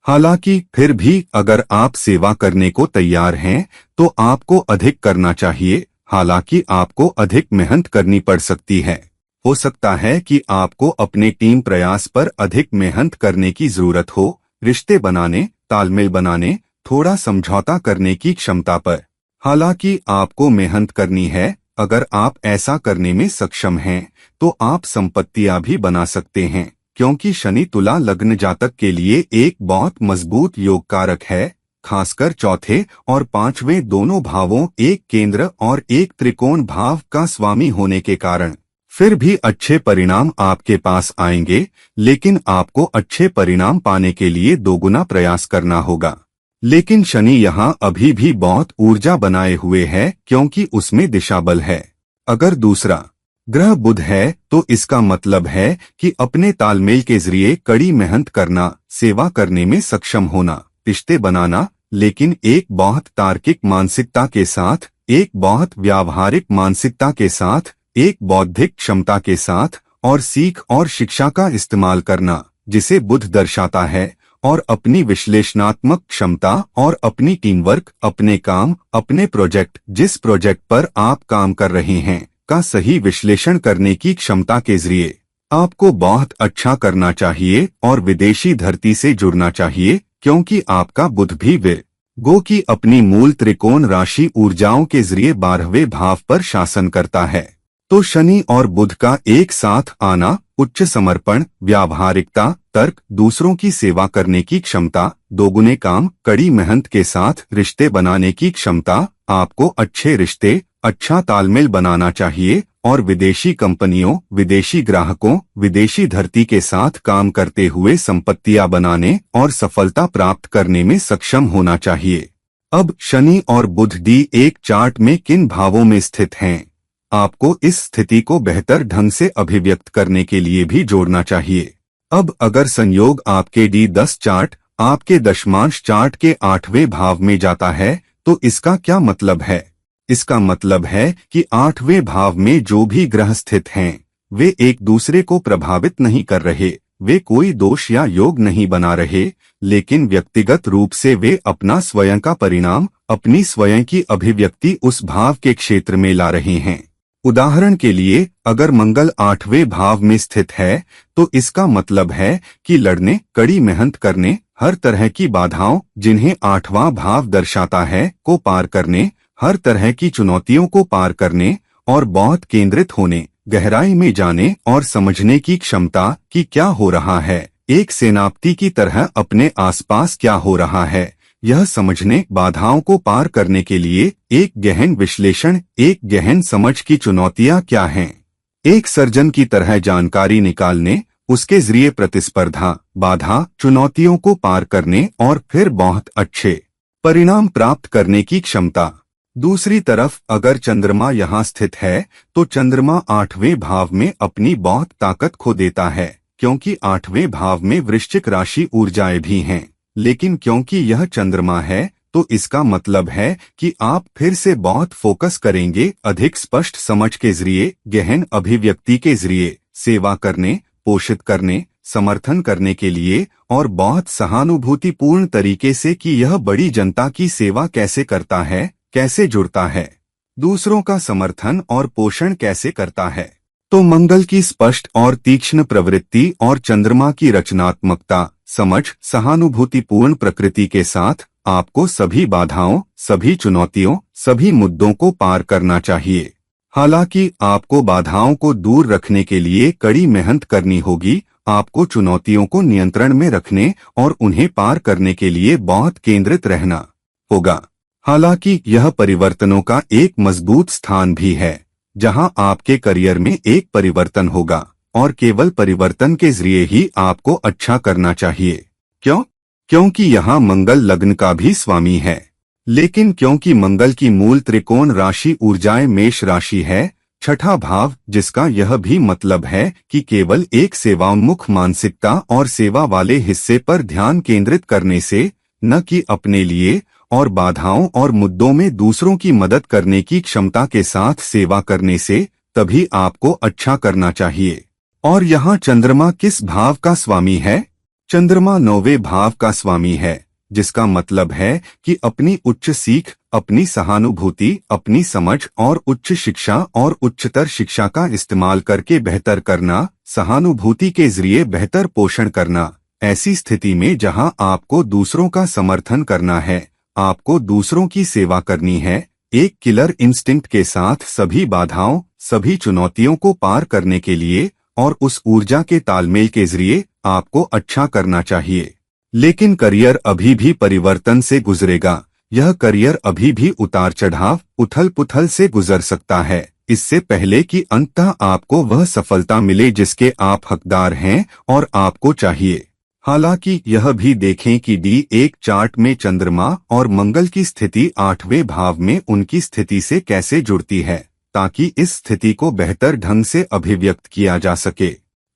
हालांकि फिर भी अगर आप सेवा करने को तैयार हैं तो आपको अधिक करना चाहिए। हालांकि आपको अधिक मेहनत करनी पड़ सकती है। हो सकता है कि आपको अपने टीम प्रयास पर अधिक मेहनत करने की जरूरत हो, रिश्ते बनाने, तालमेल बनाने, थोड़ा समझौता करने की क्षमता पर। हालांकि आपको मेहनत करनी है। अगर आप ऐसा करने में सक्षम हैं तो आप संपत्तियां भी बना सकते हैं, क्योंकि शनि तुला लग्न जातक के लिए एक बहुत मजबूत योग कारक है, खासकर चौथे और 5वें दोनों भावों, एक केंद्र और एक त्रिकोण भाव का स्वामी होने के कारण। फिर भी अच्छे परिणाम आपके पास आएंगे, लेकिन आपको अच्छे परिणाम पाने के लिए दोगुना प्रयास करना होगा। लेकिन शनि यहाँ अभी भी बहुत ऊर्जा बनाए हुए है क्योंकि उसमें दिशा बल है। अगर दूसरा ग्रह बुध है तो इसका मतलब है कि अपने तालमेल के जरिए कड़ी मेहनत करना, सेवा करने में सक्षम होना, रिश्ते बनाना, लेकिन एक बहुत तार्किक मानसिकता के साथ, एक बहुत व्यावहारिक मानसिकता के साथ, एक बौद्धिक क्षमता के साथ और सीख और शिक्षा का इस्तेमाल करना जिसे बुध दर्शाता है, और अपनी विश्लेषणात्मक क्षमता और अपनी टीम वर्क, अपने काम, अपने प्रोजेक्ट, जिस प्रोजेक्ट पर आप काम कर रहे हैं, का सही विश्लेषण करने की क्षमता के जरिए आपको बहुत अच्छा करना चाहिए और विदेशी धरती से जुड़ना चाहिए, क्योंकि आपका बुध भी गो की अपनी मूल त्रिकोण राशि ऊर्जाओं के जरिए 12वें भाव पर शासन करता है। तो शनि और बुध का एक साथ आना उच्च समर्पण, व्यावहारिकता, तर्क, दूसरों की सेवा करने की क्षमता, दोगुने काम, कड़ी मेहनत के साथ रिश्ते बनाने की क्षमता। आपको अच्छे रिश्ते, अच्छा तालमेल बनाना चाहिए और विदेशी कंपनियों, विदेशी ग्राहकों, विदेशी धरती के साथ काम करते हुए संपत्तियां बनाने और सफलता प्राप्त करने में सक्षम होना चाहिए। अब शनि और बुध D1 चार्ट में किन भावों में स्थित हैं? आपको इस स्थिति को बेहतर ढंग से अभिव्यक्त करने के लिए भी जोड़ना चाहिए। अब अगर संयोग आपके D10 चार्ट आपके दशमांश चार्ट के 8वें भाव में जाता है तो इसका क्या मतलब है? इसका मतलब है कि 8वें भाव में जो भी ग्रह स्थित हैं, वे एक दूसरे को प्रभावित नहीं कर रहे, वे कोई दोष या योग नहीं बना रहे, लेकिन व्यक्तिगत रूप से वे अपना स्वयं का परिणाम, अपनी स्वयं की अभिव्यक्ति उस भाव के क्षेत्र में ला रहे हैं। उदाहरण के लिए, अगर मंगल 8वें भाव में स्थित है तो इसका मतलब है कि लड़ने, कड़ी मेहनत करने, हर तरह की बाधाओं जिन्हें 8वां भाव दर्शाता है को पार करने, हर तरह की चुनौतियों को पार करने और बहुत केंद्रित होने, गहराई में जाने और समझने की क्षमता कि क्या हो रहा है, एक सेनापति की तरह अपने आसपास क्या हो रहा है, यह समझने, बाधाओं को पार करने के लिए एक गहन विश्लेषण, एक गहन समझ की चुनौतियां क्या हैं, एक सर्जन की तरह जानकारी निकालने, उसके जरिए प्रतिस्पर्धा, बाधा, चुनौतियों को पार करने और फिर बहुत अच्छे परिणाम प्राप्त करने की क्षमता। दूसरी तरफ अगर चंद्रमा यहाँ स्थित है तो चंद्रमा 8वें भाव में अपनी बहुत ताकत खो देता है, क्योंकि 8वें भाव में वृश्चिक राशि ऊर्जाएं भी हैं, लेकिन क्योंकि यह चंद्रमा है तो इसका मतलब है कि आप फिर से बहुत फोकस करेंगे, अधिक स्पष्ट समझ के जरिए, गहन अभिव्यक्ति के जरिए, सेवा करने, पोषित करने, समर्थन करने के लिए और बहुत सहानुभूतिपूर्ण तरीके से कि यह बड़ी जनता की सेवा कैसे करता है, कैसे जुड़ता है, दूसरों का समर्थन और पोषण कैसे करता है। तो मंगल की स्पष्ट और तीक्ष्ण प्रवृत्ति और चंद्रमा की रचनात्मकता, समझ, सहानुभूतिपूर्ण प्रकृति के साथ आपको सभी बाधाओं, सभी चुनौतियों, सभी मुद्दों को पार करना चाहिए। हालांकि आपको बाधाओं को दूर रखने के लिए कड़ी मेहनत करनी होगी, आपको चुनौतियों को नियंत्रण में रखने और उन्हें पार करने के लिए बहुत केंद्रित रहना होगा। हालांकि यह परिवर्तनों का एक मजबूत स्थान भी है, जहां आपके करियर में एक परिवर्तन होगा और केवल परिवर्तन के जरिए ही आपको अच्छा करना चाहिए। क्यों? क्योंकि यहाँ मंगल लग्न का भी स्वामी है, लेकिन क्योंकि मंगल की मूल त्रिकोण राशि ऊर्जाएं मेष राशि है, छठा भाव, जिसका यह भी मतलब है कि केवल एक सेवाउन्मुख मानसिकता और सेवा वाले हिस्से पर ध्यान केंद्रित करने से, न कि अपने लिए और बाधाओं और मुद्दों में दूसरों की मदद करने की क्षमता के साथ सेवा करने से, तभी आपको अच्छा करना चाहिए। और यहाँ चंद्रमा किस भाव का स्वामी है? चंद्रमा 9वें भाव का स्वामी है, जिसका मतलब है कि अपनी उच्च सीख, अपनी सहानुभूति, अपनी समझ और उच्च शिक्षा और उच्चतर शिक्षा का इस्तेमाल करके बेहतर करना, सहानुभूति के जरिए बेहतर पोषण करना, ऐसी स्थिति में जहां आपको दूसरों का समर्थन करना है, आपको दूसरों की सेवा करनी है, एक किलर इंस्टिंक्ट के साथ सभी बाधाओं, सभी चुनौतियों को पार करने के लिए और उस ऊर्जा के तालमेल के जरिए आपको अच्छा करना चाहिए। लेकिन करियर अभी भी परिवर्तन से गुजरेगा, यह करियर अभी भी उतार चढ़ाव, उथल पुथल से गुजर सकता है, इससे पहले कि अंततः आपको वह सफलता मिले जिसके आप हकदार हैं और आपको चाहिए। हालांकि यह भी देखें कि D1 चार्ट में चंद्रमा और मंगल की स्थिति 8वें भाव में उनकी स्थिति से कैसे जुड़ती है, ताकि इस स्थिति को बेहतर ढंग से अभिव्यक्त किया जा सके।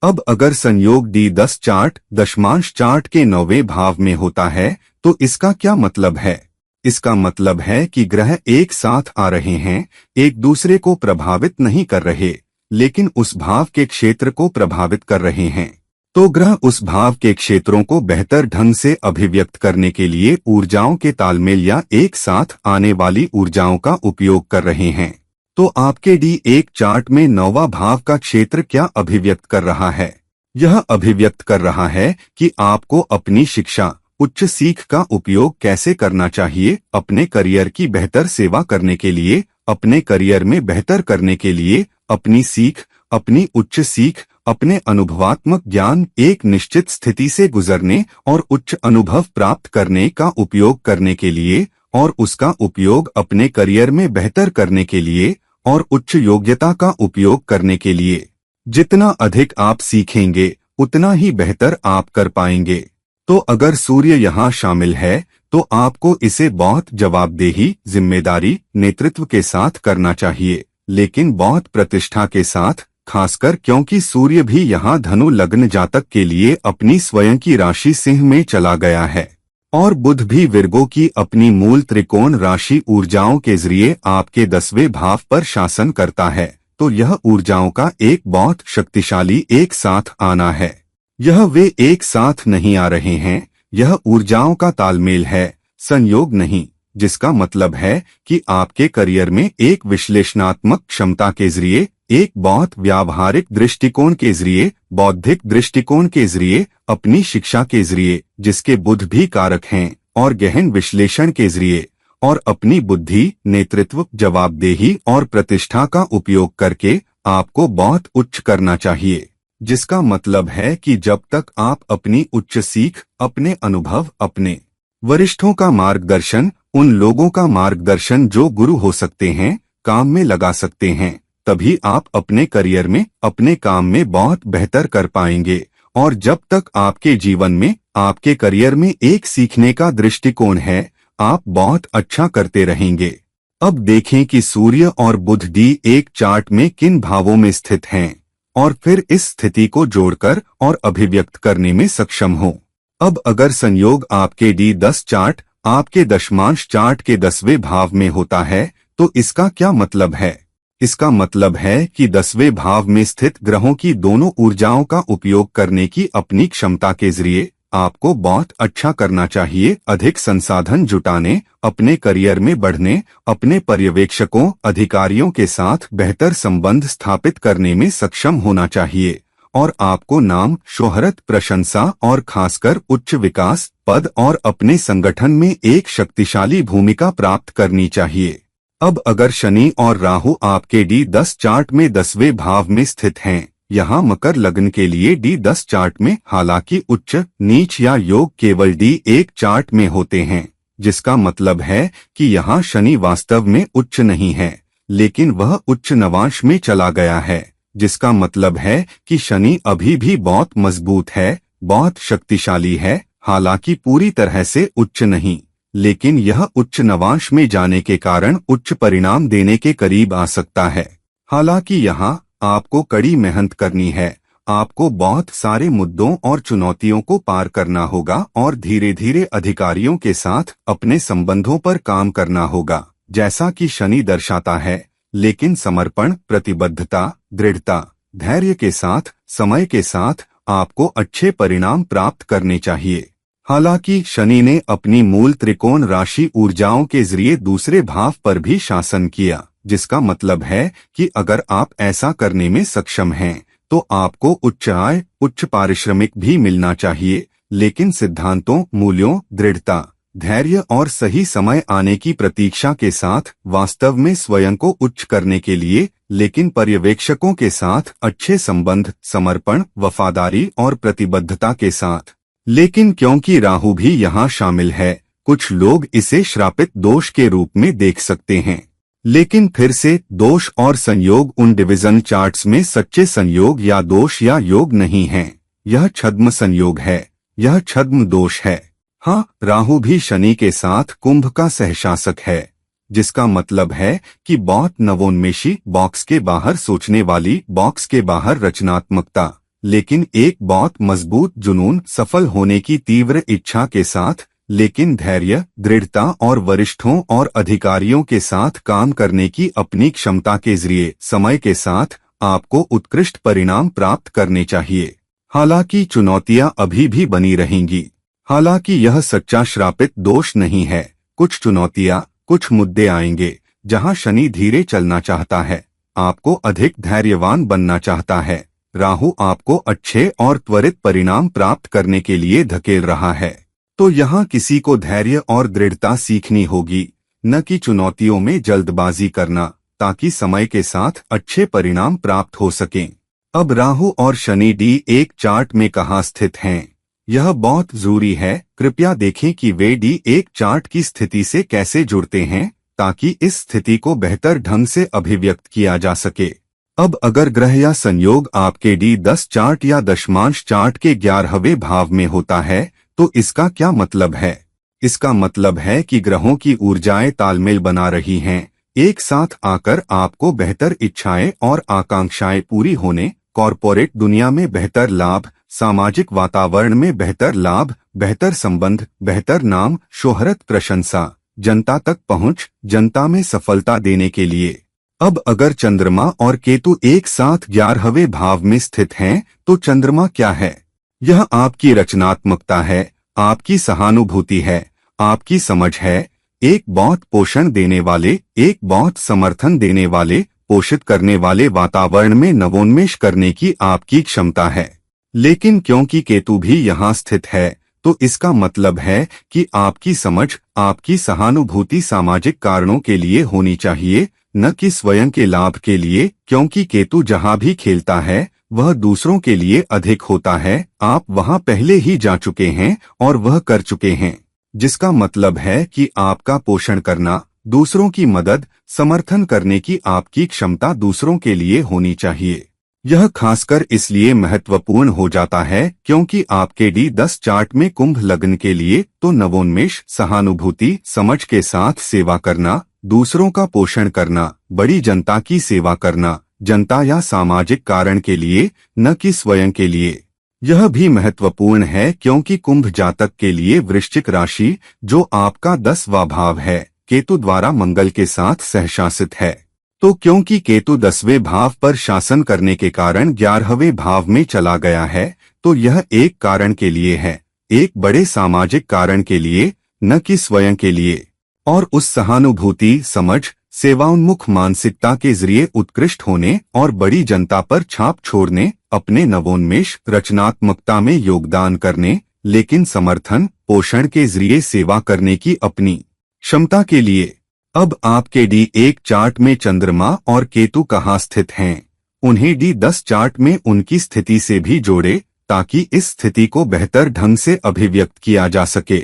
अब अगर संयोग D10 चार्ट दशमांश चार्ट के 9वें भाव में होता है तो इसका क्या मतलब है? इसका मतलब है कि ग्रह एक साथ आ रहे हैं, एक दूसरे को प्रभावित नहीं कर रहे, लेकिन उस भाव के क्षेत्र को प्रभावित कर रहे हैं। तो ग्रह उस भाव के क्षेत्रों को बेहतर ढंग से अभिव्यक्त करने के लिए ऊर्जाओं के तालमेल या एक साथ आने वाली ऊर्जाओं का उपयोग कर रहे हैं। तो आपके D1 चार्ट में 9वां भाव का क्षेत्र क्या अभिव्यक्त कर रहा है? यह अभिव्यक्त कर रहा है कि आपको अपनी शिक्षा, उच्च सीख का उपयोग कैसे करना चाहिए, अपने करियर की बेहतर सेवा करने के लिए, अपने करियर में बेहतर करने के लिए, अपनी सीख, अपनी उच्च सीख, अपने अनुभवात्मक ज्ञान एक निश्चित स्थिति से गुजरने और उच्च अनुभव प्राप्त करने का उपयोग करने के लिए, और उसका उपयोग अपने करियर में बेहतर करने के लिए और उच्च योग्यता का उपयोग करने के लिए। जितना अधिक आप सीखेंगे उतना ही बेहतर आप कर पाएंगे। तो अगर सूर्य यहाँ शामिल है तो आपको इसे बहुत जवाबदेही, जिम्मेदारी, नेतृत्व के साथ करना चाहिए, लेकिन बहुत प्रतिष्ठा के साथ, खासकर क्योंकि सूर्य भी यहाँ धनु लग्न जातक के लिए अपनी स्वयं की राशि सिंह में चला गया है, और बुध भी विर्गो की अपनी मूल त्रिकोण राशि ऊर्जाओं के जरिए आपके 10वें भाव पर शासन करता है। तो यह ऊर्जाओं का एक बहुत शक्तिशाली एक साथ आना है। यह वे एक साथ नहीं आ रहे हैं, यह ऊर्जाओं का तालमेल है, संयोग नहीं, जिसका मतलब है कि आपके करियर में एक विश्लेषणात्मक क्षमता के जरिए, एक बहुत व्यावहारिक दृष्टिकोण के जरिए, बौद्धिक दृष्टिकोण के जरिए, अपनी शिक्षा के जरिए, जिसके बुध भी कारक हैं, और गहन विश्लेषण के जरिए, और अपनी बुद्धि, नेतृत्व, जवाबदेही और प्रतिष्ठा का उपयोग करके आपको बहुत उच्च करना चाहिए। जिसका मतलब है कि जब तक आप अपनी उच्च सीख, अपने अनुभव, अपने वरिष्ठों का मार्गदर्शन, उन लोगों का मार्गदर्शन जो गुरु हो सकते हैं, काम में लगा सकते हैं, तभी आप अपने करियर में, अपने काम में बहुत बेहतर कर पाएंगे। और जब तक आपके जीवन में, आपके करियर में एक सीखने का दृष्टिकोण है, आप बहुत अच्छा करते रहेंगे। अब देखें कि सूर्य और बुध डी एक चार्ट में किन भावों में स्थित हैं, और फिर इस स्थिति को जोड़कर और अभिव्यक्त करने में सक्षम हो। अब अगर संयोग आपके D10 चार्ट, आपके दशमांश चार्ट के 10वें भाव में होता है, तो इसका क्या मतलब है? इसका मतलब है कि 10वें भाव में स्थित ग्रहों की दोनों ऊर्जाओं का उपयोग करने की अपनी क्षमता के जरिए आपको बहुत अच्छा करना चाहिए, अधिक संसाधन जुटाने, अपने करियर में बढ़ने, अपने पर्यवेक्षकों, अधिकारियों के साथ बेहतर संबंध स्थापित करने में सक्षम होना चाहिए, और आपको नाम, शोहरत, प्रशंसा और खासकर उच्च विकास, पद और अपने संगठन में एक शक्तिशाली भूमिका प्राप्त करनी चाहिए। अब अगर शनि और राहु आपके D10 चार्ट में 10वें भाव में स्थित हैं, यहाँ मकर लग्न के लिए D10 चार्ट में, हालांकि उच्च, नीच या योग केवल D1 चार्ट में होते हैं, जिसका मतलब है कि यहाँ शनि वास्तव में उच्च नहीं है, लेकिन वह उच्च नवांश में चला गया है, जिसका मतलब है कि शनि अभी भी बहुत मजबूत है, बहुत शक्तिशाली है, हालांकि पूरी तरह से उच्च नहीं, लेकिन यह उच्च नवांश में जाने के कारण उच्च परिणाम देने के करीब आ सकता है। हालांकि यहाँ आपको कड़ी मेहनत करनी है, आपको बहुत सारे मुद्दों और चुनौतियों को पार करना होगा और धीरे धीरे अधिकारियों के साथ अपने संबंधों पर काम करना होगा, जैसा कि शनि दर्शाता है, लेकिन समर्पण, प्रतिबद्धता, दृढ़ता, धैर्य के साथ, समय के साथ आपको अच्छे परिणाम प्राप्त करने चाहिए। हालांकि शनि ने अपनी मूल त्रिकोण राशि ऊर्जाओं के जरिए दूसरे भाव पर भी शासन किया, जिसका मतलब है कि अगर आप ऐसा करने में सक्षम हैं, तो आपको उच्च आय, उच्च पारिश्रमिक भी मिलना चाहिए, लेकिन सिद्धांतों, मूल्यों, दृढ़ता, धैर्य और सही समय आने की प्रतीक्षा के साथ, वास्तव में स्वयं को उच्च करने के लिए, लेकिन पर्यवेक्षकों के साथ अच्छे संबंध, समर्पण, वफादारी और प्रतिबद्धता के साथ। लेकिन क्योंकि राहु भी यहाँ शामिल है, कुछ लोग इसे श्रापित दोष के रूप में देख सकते हैं, लेकिन फिर से दोष और संयोग उन डिवीजन चार्ट्स में सच्चे संयोग या दोष या योग नहीं हैं, यह छद्म संयोग है, यह छद्म दोष है। हाँ, राहु भी शनि के साथ कुंभ का सहशासक है, जिसका मतलब है कि बहुत नवोन्मेषी, बॉक्स के बाहर सोचने वाली, बॉक्स के बाहर रचनात्मकता, लेकिन एक बहुत मजबूत जुनून, सफल होने की तीव्र इच्छा के साथ, लेकिन धैर्य, दृढ़ता और वरिष्ठों और अधिकारियों के साथ काम करने की अपनी क्षमता के जरिए समय के साथ आपको उत्कृष्ट परिणाम प्राप्त करने चाहिए। हालांकि चुनौतियां अभी भी बनी रहेंगी, हालांकि यह सच्चा श्रापित दोष नहीं है। कुछ चुनौतियां, कुछ मुद्दे आएंगे जहां शनि धीरे चलना चाहता है, आपको अधिक धैर्यवान बनना चाहता है। राहु आपको अच्छे और त्वरित परिणाम प्राप्त करने के लिए धकेल रहा है। तो यहाँ किसी को धैर्य और दृढ़ता सीखनी होगी, न कि चुनौतियों में जल्दबाजी करना, ताकि समय के साथ अच्छे परिणाम प्राप्त हो सकें। अब राहु और शनि D1 चार्ट में कहाँ स्थित हैं? यह बहुत जरूरी है। कृपया देखें कि वे D1 चार्ट की स्थिति से कैसे जुड़ते हैं ताकि इस स्थिति को बेहतर ढंग से अभिव्यक्त किया जा सके। अब अगर ग्रह या संयोग आपके D10 चार्ट या दशमांश चार्ट के 11वें भाव में होता है तो इसका क्या मतलब है? इसका मतलब है कि ग्रहों की ऊर्जाएं तालमेल बना रही हैं, एक साथ आकर आपको बेहतर इच्छाएं और आकांक्षाएं पूरी होने, कॉरपोरेट दुनिया में बेहतर लाभ, सामाजिक वातावरण में बेहतर लाभ, बेहतर संबंध, बेहतर नाम, शोहरत, प्रशंसा, जनता तक पहुंच, जनता में सफलता देने के लिए। अब अगर चंद्रमा और केतु एक साथ 11वें भाव में स्थित हैं, तो चंद्रमा क्या है? यह आपकी रचनात्मकता है, आपकी सहानुभूति है, आपकी समझ है, एक बहुत पोषण देने वाले, एक बहुत समर्थन देने वाले, पोषित करने वाले वातावरण में नवोन्मेष करने की आपकी क्षमता है। लेकिन क्योंकि केतु भी यहाँ स्थित है तो इसका मतलब है कि आपकी समझ, आपकी सहानुभूति सामाजिक कारणों के लिए होनी चाहिए, न कि स्वयं के लाभ के लिए, क्योंकि केतु जहाँ भी खेलता है वह दूसरों के लिए अधिक होता है। आप वहाँ पहले ही जा चुके हैं और वह कर चुके हैं, जिसका मतलब है कि आपका पोषण करना, दूसरों की मदद, समर्थन करने की आपकी क्षमता दूसरों के लिए होनी चाहिए। यह खासकर इसलिए महत्वपूर्ण हो जाता है क्योंकि आपके D10 चार्ट में कुंभ लग्न के लिए तो नवोन्मेष, सहानुभूति, समझ के साथ सेवा करना, दूसरों का पोषण करना, बड़ी जनता की सेवा करना, जनता या सामाजिक कारण के लिए, न कि स्वयं के लिए। यह भी महत्वपूर्ण है क्योंकि कुंभ जातक के लिए वृश्चिक राशि, जो आपका 10वां भाव है, केतु द्वारा मंगल के साथ सहशासित है। तो क्योंकि केतु 10वें भाव पर शासन करने के कारण 11वें भाव में चला गया है, तो यह एक कारण के लिए है, एक बड़े सामाजिक कारण के लिए, न कि स्वयं के लिए। और उस सहानुभूति, समझ, सेवाउन्मुख मानसिकता के जरिए उत्कृष्ट होने और बड़ी जनता पर छाप छोड़ने, अपने नवोन्मेष, रचनात्मकता में योगदान करने, लेकिन समर्थन, पोषण के जरिए सेवा करने की अपनी क्षमता के लिए। अब आपके D1 चार्ट में चंद्रमा और केतु कहाँ स्थित हैं? उन्हें D10 चार्ट में उनकी स्थिति से भी जोड़े ताकि इस स्थिति को बेहतर ढंग से अभिव्यक्त किया जा सके।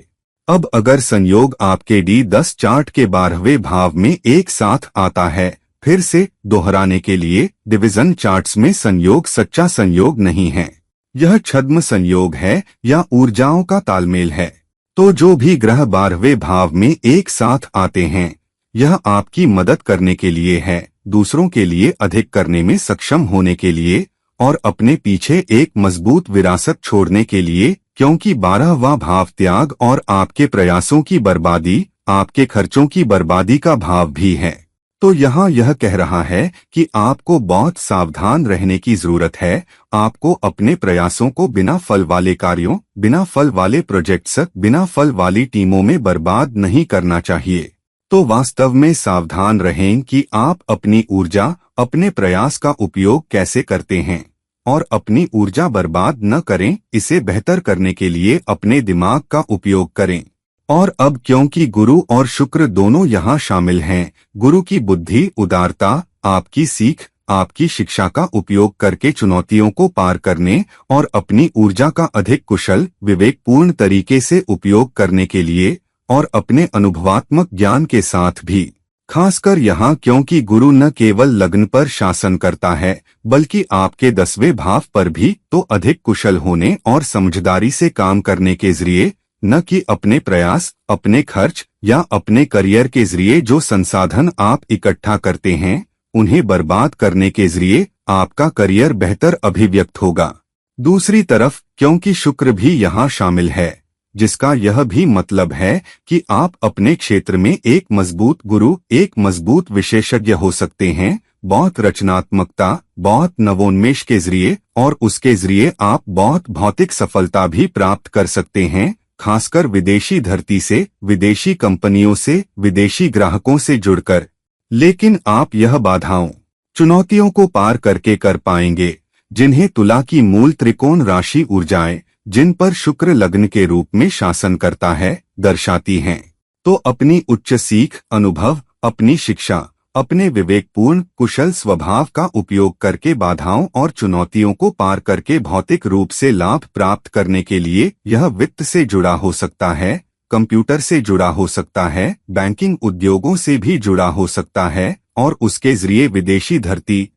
अब अगर संयोग आपके D10 चार्ट के 12वें भाव में एक साथ आता है, फिर से दोहराने के लिए, डिवीजन चार्ट्स में संयोग सच्चा संयोग नहीं है, यह छद्म संयोग है या ऊर्जाओं का तालमेल है। तो जो भी ग्रह 12वें भाव में एक साथ आते हैं, यह आपकी मदद करने के लिए है, दूसरों के लिए अधिक करने में सक्षम होने के लिए और अपने पीछे एक मजबूत विरासत छोड़ने के लिए, क्योंकि 12वां भाव त्याग और आपके प्रयासों की बर्बादी, आपके खर्चों की बर्बादी का भाव भी है। तो यहाँ यह कह रहा है कि आपको बहुत सावधान रहने की जरूरत है। आपको अपने प्रयासों को बिना फल वाले कार्यों, बिना फल वाले प्रोजेक्ट्स, बिना फल वाली टीमों में बर्बाद नहीं करना चाहिए। तो वास्तव में सावधान रहें कि आप अपनी ऊर्जा, अपने प्रयास का उपयोग कैसे करते हैं और अपनी ऊर्जा बर्बाद न करें। इसे बेहतर करने के लिए अपने दिमाग का उपयोग करें। और अब क्योंकि गुरु और शुक्र दोनों यहाँ शामिल हैं, गुरु की बुद्धि, उदारता, आपकी सीख, आपकी शिक्षा का उपयोग करके चुनौतियों को पार करने और अपनी ऊर्जा का अधिक कुशल, विवेकपूर्ण तरीके से उपयोग करने के लिए और अपने अनुभवात्मक ज्ञान के साथ भी, खासकर यहाँ क्योंकि गुरु न केवल लग्न पर शासन करता है बल्कि आपके 10वें भाव पर भी, तो अधिक कुशल होने और समझदारी से काम करने के जरिए, न कि अपने प्रयास, अपने खर्च या अपने करियर के जरिए जो संसाधन आप इकट्ठा करते हैं, उन्हें बर्बाद करने के जरिए आपका करियर बेहतर अभिव्यक्त होगा। दूसरी तरफ क्योंकि शुक्र भी यहाँ शामिल है, जिसका यह भी मतलब है कि आप अपने क्षेत्र में एक मजबूत गुरु, एक मजबूत विशेषज्ञ हो सकते हैं, बहुत रचनात्मकता, बहुत नवोन्मेष के जरिए, और उसके जरिए आप बहुत भौतिक सफलता भी प्राप्त कर सकते हैं, खासकर विदेशी धरती से, विदेशी कंपनियों से, विदेशी ग्राहकों से जुड़कर। लेकिन आप यह बाधाओं, चुनौतियों को पार करके कर पाएंगे, जिन्हें तुला की मूल त्रिकोण राशि ऊर्जाएं, जिन पर शुक्र लग्न के रूप में शासन करता है, दर्शाती हैं। तो अपनी उच्च सीख, अनुभव, अपनी शिक्षा अपने विवेकपूर्ण कुशल स्वभाव का उपयोग करके बाधाओं और चुनौतियों को पार करके भौतिक रूप से लाभ प्राप्त करने के लिए यह वित्त से जुड़ा हो सकता है, कंप्यूटर से जुड़ा हो सकता है, बैंकिंग उद्योगों से भी जुड़ा हो सकता है और उसके जरिए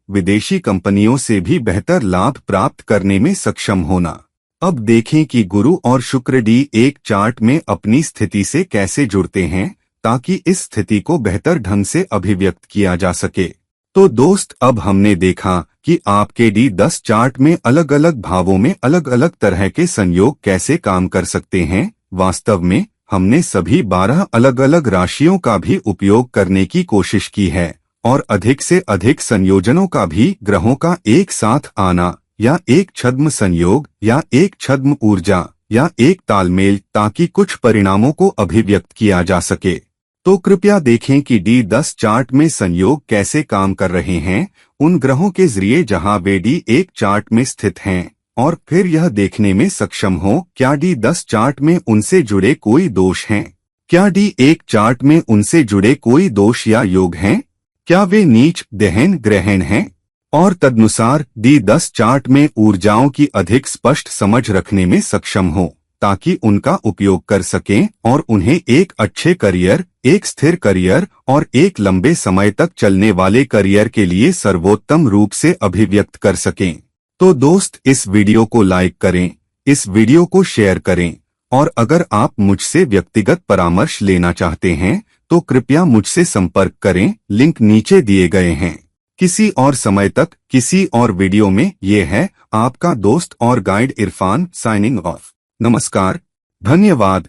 विदेशी कंपनियों से भी बेहतर लाभ प्राप्त करने में सक्षम होना। अब देखें कि गुरु और शुक्र D1 चार्ट में अपनी स्थिति से कैसे जुड़ते हैं ताकि इस स्थिति को बेहतर ढंग से अभिव्यक्त किया जा सके। तो दोस्त, अब हमने देखा कि आपके D10 चार्ट में अलग अलग भावों में अलग अलग तरह के संयोग कैसे काम कर सकते हैं। वास्तव में हमने सभी 12 अलग अलग राशियों का भी उपयोग करने की कोशिश की है और अधिक से अधिक संयोजनों का भी, ग्रहों का एक साथ आना या एक छद्म संयोग या एक छद्म ऊर्जा या एक तालमेल, ताकि कुछ परिणामों को अभिव्यक्त किया जा सके। तो कृपया देखें कि D10 चार्ट में संयोग कैसे काम कर रहे हैं उन ग्रहों के जरिए जहां वे D1 चार्ट में स्थित हैं, और फिर यह देखने में सक्षम हो क्या D10 चार्ट में उनसे जुड़े कोई दोष हैं, क्या D1 चार्ट में उनसे जुड़े कोई दोष या योग हैं, क्या वे नीच, दहन, ग्रहण हैं, और तदनुसार D10 चार्ट में ऊर्जाओं की अधिक स्पष्ट समझ रखने में सक्षम हो ताकि उनका उपयोग कर सकें और उन्हें एक अच्छे करियर, एक स्थिर करियर और एक लंबे समय तक चलने वाले करियर के लिए सर्वोत्तम रूप से अभिव्यक्त कर सकें। तो दोस्त, इस वीडियो को लाइक करें, इस वीडियो को शेयर करें और अगर आप मुझसे व्यक्तिगत परामर्श लेना चाहते हैं तो कृपया मुझसे संपर्क करें, लिंक नीचे दिए गए हैं। किसी और समय तक, किसी और वीडियो में। ये है आपका दोस्त और गाइड इरफान, साइनिंग ऑफ। नमस्कार, धन्यवाद।